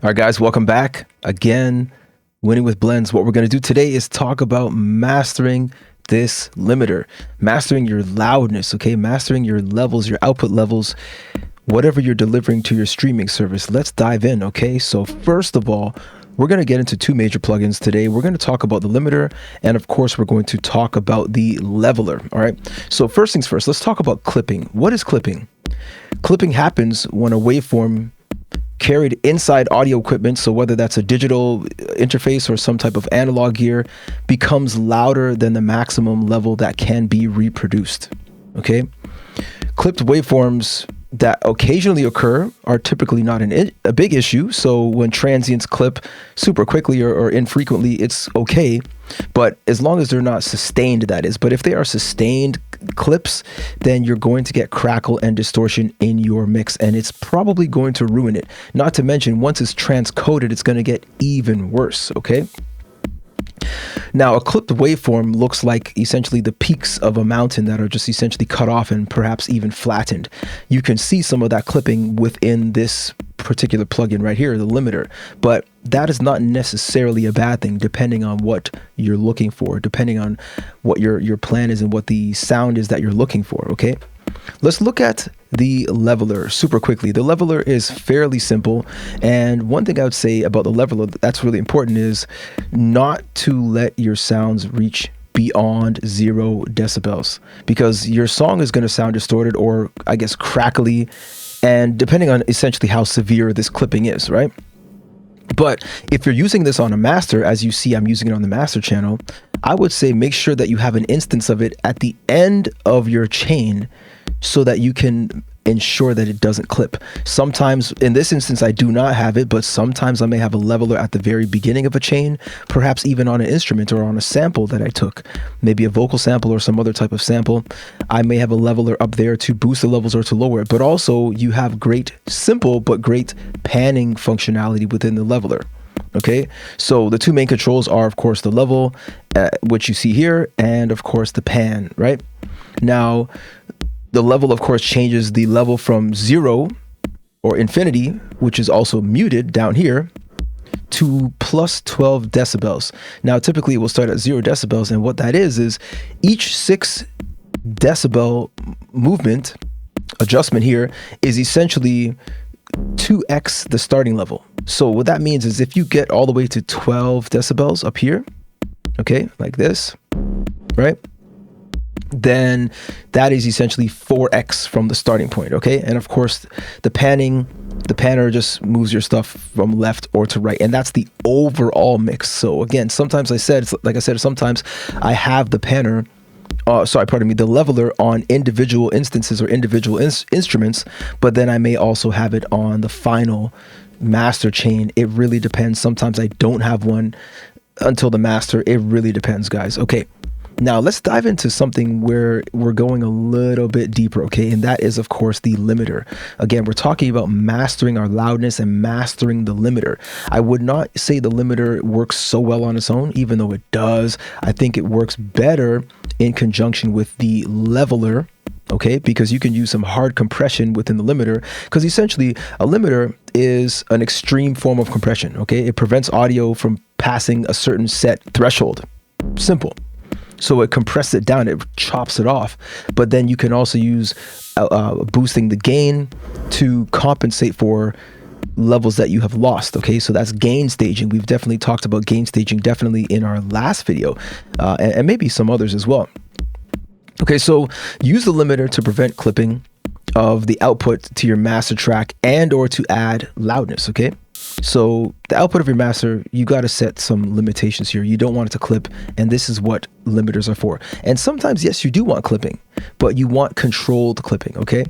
All right, guys, welcome back again. Winning with Blends. What we're going to do today is talk about mastering this limiter, mastering your loudness, okay? Mastering your levels, your output levels, whatever you're delivering to your streaming service. Let's dive in, okay? So first of all, we're going to get into two major plugins today. We're going to talk about the limiter, and of course, we're going to talk about the leveler, all right? So first things first, let's talk about clipping. What is clipping? Clipping happens when a waveform carried inside audio equipment, so whether that's a digital interface or some type of analog gear, becomes louder than the maximum level that can be reproduced, okay? Clipped waveforms that occasionally occur are typically not a big issue, so when transients clip super quickly or infrequently, it's okay, but as long as they're not sustained, that is. But if they are sustained clips, then you're going to get crackle and distortion in your mix, and it's probably going to ruin it. Not to mention, once it's transcoded, it's going to get even worse, okay? Now, a clipped waveform looks like essentially the peaks of a mountain that are just essentially cut off and perhaps even flattened. You can see some of that clipping within this particular plugin right here, the limiter, but that is not necessarily a bad thing depending on what you're looking for, depending on what your plan is and what the sound is that you're looking for, okay? Let's look at the leveler super quickly. The leveler is fairly simple, and one thing I would say about the leveler that's really important is not to let your sounds reach beyond 0 decibels, because your song is going to sound distorted or I guess crackly, and depending on essentially how severe this clipping is, right? But if you're using this on a master, as you see I'm using it on the master channel, I would say make sure that you have an instance of it at the end of your chain so that you can ensure that it doesn't clip. Sometimes, in this instance, I do not have it, but sometimes I may have a leveler at the very beginning of a chain, perhaps even on an instrument or on a sample that I took, maybe a vocal sample or some other type of sample. I may have a leveler up there to boost the levels or to lower it, but also you have great, simple, but great panning functionality within the leveler. Okay, so the two main controls are, of course, the level, which you see here, and of course the pan, right? Now, the level, of course, changes the level from 0 or infinity, which is also muted down here, to plus 12 decibels. Now, typically it will start at 0 decibels, and what that is each 6 decibel movement, adjustment here, is essentially 2x the starting level. So what that means is if you get all the way to 12 decibels up here, okay, like this, right? Then that is essentially 4x from the starting point, okay? And of course, the panner just moves your stuff from left or to right, and that's the overall mix. So again, sometimes sometimes I have the panner, the leveler on individual instances or individual instruments, but then I may also have it on the final master chain. It really depends. Sometimes I don't have one until the master. It really depends, guys. Okay. Now let's dive into something where we're going a little bit deeper, okay? And that is, of course, the limiter. Again, we're talking about mastering our loudness and mastering the limiter. I would not say the limiter works so well on its own, even though it does. I think it works better in conjunction with the leveler, okay? Because you can use some hard compression within the limiter, because essentially a limiter is an extreme form of compression, okay? It prevents audio from passing a certain set threshold. Simple. So it compresses it down, it chops it off. But then you can also use boosting the gain to compensate for levels that you have lost, okay? So that's gain staging. We've definitely talked about gain staging definitely in our last video, and maybe some others as well. Okay, so use the limiter to prevent clipping of the output to your master track and or to add loudness, okay? So the output of your master, you got to set some limitations here. You don't want it to clip, and this is what limiters are for. And sometimes, yes, you do want clipping, but you want controlled clipping, okay?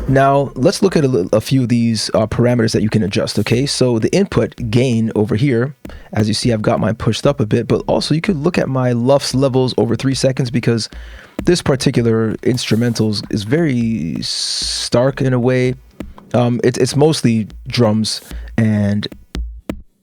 Now, let's look at a few of these parameters that you can adjust, okay? So the input gain over here, as you see, I've got mine pushed up a bit, but also you could look at my LUFS levels over 3 seconds, because this particular instrumental is very stark in a way. It's mostly drums, and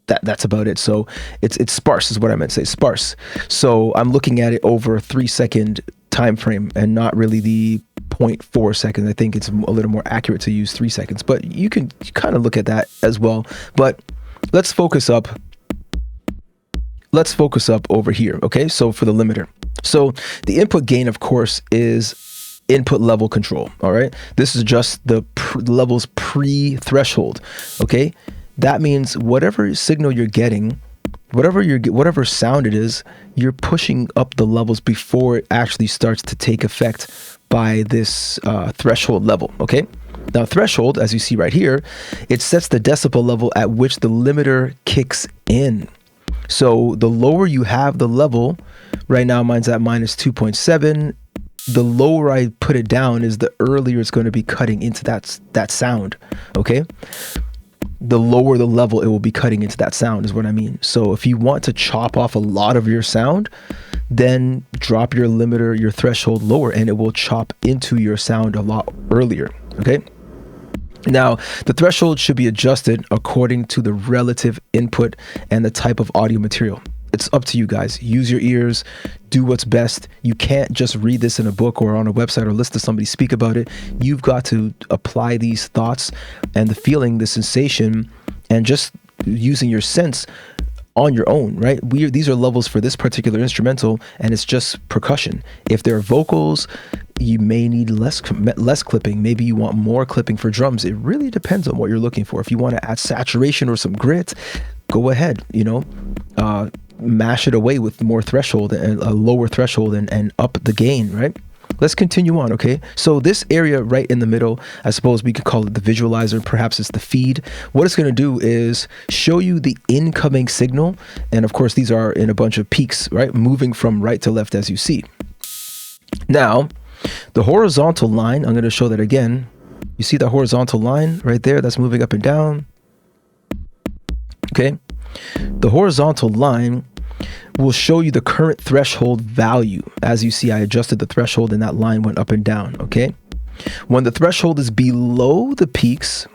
that's about it. So it's sparse is what I meant to say, sparse. So I'm looking at it over a 3 second time frame and not really the 0.4 seconds. I think it's a little more accurate to use 3 seconds, but you can kind of look at that as well. But let's focus up over here. Okay, so for the limiter, so the input gain, of course, is input level control. All right, this is just the levels pre-threshold. Okay, that means whatever signal you're getting, whatever sound it is, you're pushing up the levels before it actually starts to take effect by this threshold level. Okay, now threshold, as you see right here, it sets the decibel level at which the limiter kicks in. So the lower you have the level, right now mine's at minus 2.7. The lower I put it down is the earlier it's going to be cutting into that sound. Okay, the lower the level it will be cutting into that sound is what I mean. So if you want to chop off a lot of your sound, then drop your limiter, your threshold lower, and it will chop into your sound a lot earlier. Okay, now the threshold should be adjusted according to the relative input and the type of audio material. It's up to you guys. Use your ears, do what's best. You can't just read this in a book or on a website or listen to somebody speak about it. You've got to apply these thoughts and the feeling, the sensation, and just using your sense on your own, right? These are levels for this particular instrumental, and it's just percussion. If there are vocals, you may need less clipping. Maybe you want more clipping for drums. It really depends on what you're looking for. If you want to add saturation or some grit, go ahead, mash it away with more threshold and a lower threshold and up the gain, right? Let's continue on. Okay, so this area right in the middle, I suppose we could call it the visualizer, perhaps it's the feed. What it's going to do is show you the incoming signal, and of course these are in a bunch of peaks, right, moving from right to left, as you see. Now the horizontal line, I'm going to show that again. You see the horizontal line right there that's moving up and down. Okay, the horizontal line will show you the current threshold value. As you see, I adjusted the threshold and that line went up and down. Okay, when the threshold is below the peaks,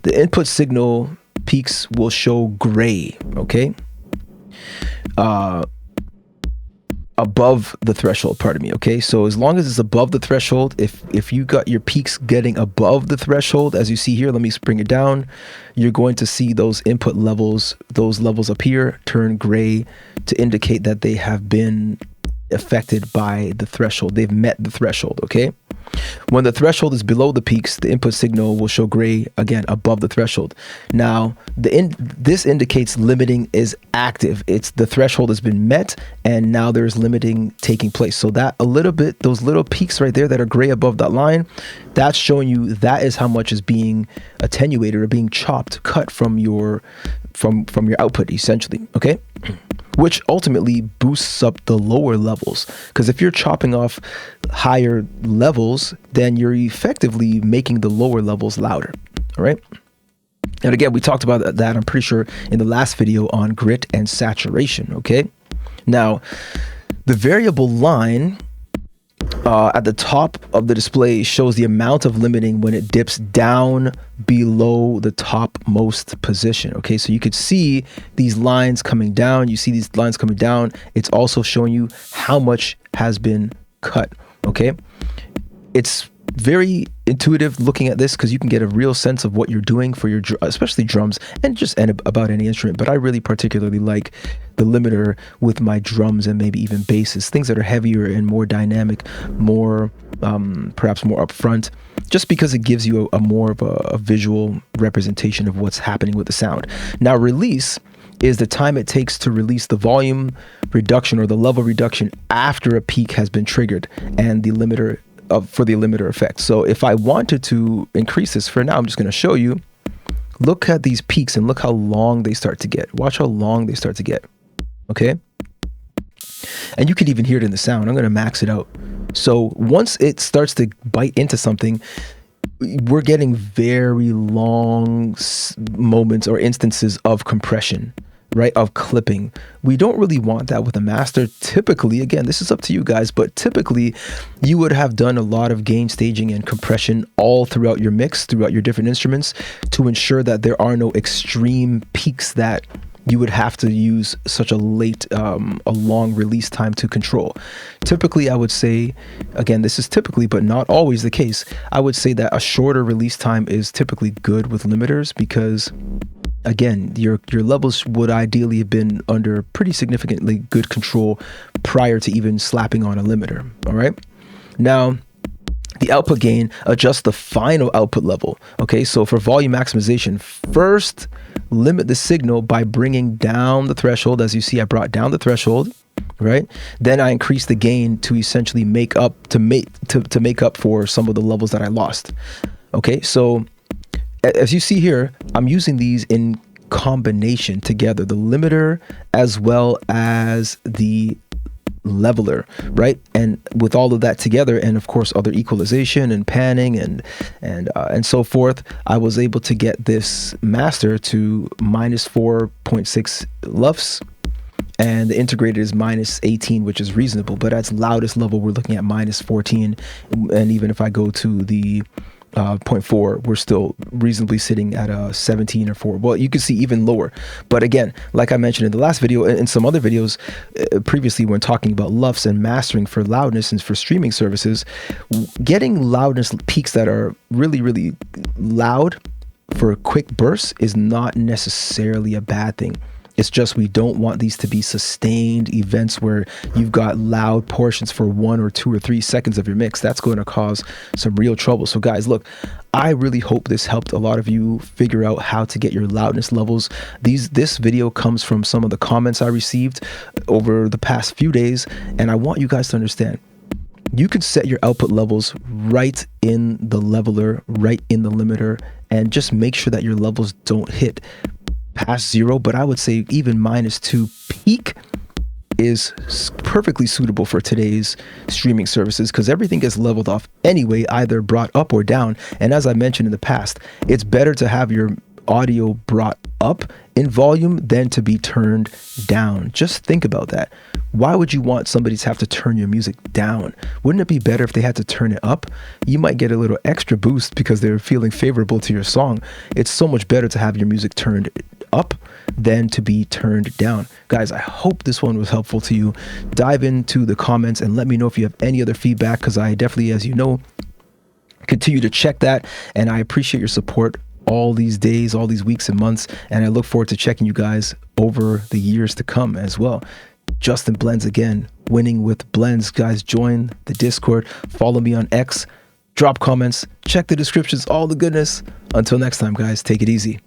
the input signal peaks will show gray. Okay, above the threshold, pardon me. Okay, so as long as it's above the threshold, if you got your peaks getting above the threshold, as you see here, let me bring it down, you're going to see those input levels, those levels up here turn gray to indicate that they have been affected by the threshold. They've met the threshold. Okay, when the threshold is below the peaks, the input signal will show gray, again above the threshold. Now this indicates limiting is active. It's the threshold has been met and now there's limiting taking place. So that a little bit, those little peaks right there that are gray above that line, that's showing you that is how much is being attenuated or being chopped, cut from your output, essentially. Okay, which ultimately boosts up the lower levels, because if you're chopping off higher levels, then you're effectively making the lower levels louder. All right, and again, we talked about that, I'm pretty sure, in the last video on grit and saturation. Okay, now the variable line at the top of the display shows the amount of limiting when it dips down below the topmost position. Okay, so you could see these lines coming down. You see these lines coming down. It's also showing you how much has been cut. Okay, it's very intuitive looking at this because you can get a real sense of what you're doing for your, especially drums and about any instrument. But I really particularly like the limiter with my drums and maybe even basses, things that are heavier and more dynamic, more perhaps more upfront, just because it gives you a more of a visual representation of what's happening with the sound. Now release is the time it takes to release the volume reduction or the level reduction after a peak has been triggered, and the limiter for the limiter effect. So if I wanted to increase this, for now I'm just going to show you, look at these peaks and look how long they start to get. Watch how long they start to get. Okay, and you can even hear it in the sound. I'm going to max it out. So once it starts to bite into something, we're getting very long moments or instances of compression, right, of clipping. We don't really want that with a master. Typically, again, this is up to you guys, but typically you would have done a lot of gain staging and compression all throughout your mix, throughout your different instruments, to ensure that there are no extreme peaks that you would have to use such a long release time to control. Typically, I would say, again, this is typically, but not always the case. I would say that a shorter release time is typically good with limiters because, again, your levels would ideally have been under pretty significantly good control prior to even slapping on a limiter. All right. Now, the output gain adjusts the final output level. Okay, so for volume maximization, first limit the signal by bringing down the threshold. As you see, I brought down the threshold, right? Then I increased the gain to essentially make up for some of the levels that I lost. Okay, so as you see here, I'm using these in combination together, the limiter as well as the leveler, right? And with all of that together, and of course other equalization and panning and so forth, I was able to get this master to minus 4.6 LUFS, and the integrated is minus 18, which is reasonable. But at loudest level, we're looking at minus 14, and even if I go to the 0.4, we're still reasonably sitting at a 17 or 4. Well, you can see even lower. But again, like I mentioned in the last video and in some other videos previously when talking about LUFS and mastering for loudness and for streaming services, getting loudness peaks that are really, really loud for quick bursts is not necessarily a bad thing. It's just we don't want these to be sustained events where you've got loud portions for 1 or 2 or 3 seconds of your mix. That's going to cause some real trouble. So guys, look, I really hope this helped a lot of you figure out how to get your loudness levels. This video comes from some of the comments I received over the past few days, and I want you guys to understand, you can set your output levels right in the leveler, right in the limiter, and just make sure that your levels don't hit past 0, but I would say even minus 2 peak is perfectly suitable for today's streaming services because everything gets leveled off anyway, either brought up or down. And as I mentioned in the past, it's better to have your audio brought up in volume than to be turned down. Just think about that. Why would you want somebody to have to turn your music down? Wouldn't it be better if they had to turn it up? You might get a little extra boost because they're feeling favorable to your song. It's so much better to have your music turned up than to be turned down. Guys, I hope this one was helpful to you. Dive into the comments and let me know if you have any other feedback because I definitely, as you know, continue to check that, and I appreciate your support all these days, all these weeks and months, and I look forward to checking you guys over the years to come as well. Justin Blends again, winning with blends. Guys, join the Discord, follow me on X, drop comments, check the descriptions, all the goodness. Until next time, guys, take it easy.